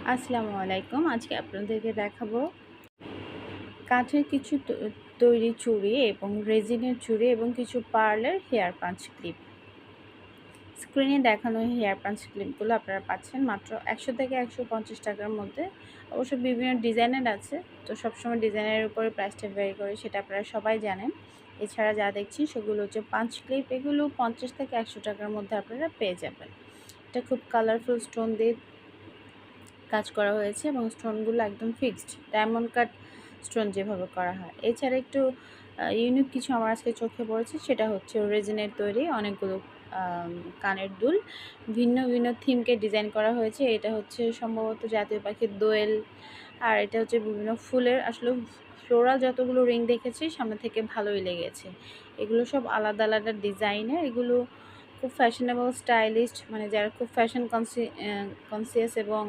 আসসালামু আলাইকুম। আজকে আপনাদেরকে দেখাবো কাঠের কিছু তৈরি চুড়ি এবং রেজিনের চুড়ি এবং কিছু পার্লের হেয়ার পাঞ্চ ক্লিপ। স্ক্রিনে দেখানো হেয়ার পাঞ্চ ক্লিপগুলো আপনারা পাচ্ছেন মাত্র ১০০ থেকে ১৫০ টাকার মধ্যে। অবশ্য বিভিন্ন ডিজাইনের আছে, তো সবসময় ডিজাইনের উপরে প্রাইসটা ভ্যারি করে, সেটা আপনারা সবাই জানেন। এছাড়া যা দেখছি সেগুলো হচ্ছে পাঞ্চ ক্লিপ, এগুলো ৫০ থেকে ১০০ টাকার মধ্যে আপনারা পেয়ে যাবেন। এটা খুব কালারফুল স্টোন দিয়ে কাজ করা হয়েছে এবং স্টোনগুলো একদম ফিক্সড ডায়মন্ড কাট স্টোন যেভাবে করা হয়। এছাড়া একটু ইউনিক কিছু আমার আজকে চোখে পড়েছে, সেটা হচ্ছে রেজিনের তৈরি অনেকগুলো কানের দুল। ভিন্ন ভিন্ন থিমকে ডিজাইন করা হয়েছে। এটা হচ্ছে সম্ভবত জাতীয় পাখির দোয়েল, আর এটা হচ্ছে বিভিন্ন ফুলের। আসলে ফ্লোরাল যতগুলো রিং দেখেছি সামনে থেকে ভালোই লেগেছে। এগুলো সব আলাদা আলাদা ডিজাইনের। এগুলো খুব ফ্যাশনেবল স্টাইলিস্ট, মানে যারা খুব ফ্যাশন কনসিয়াস এবং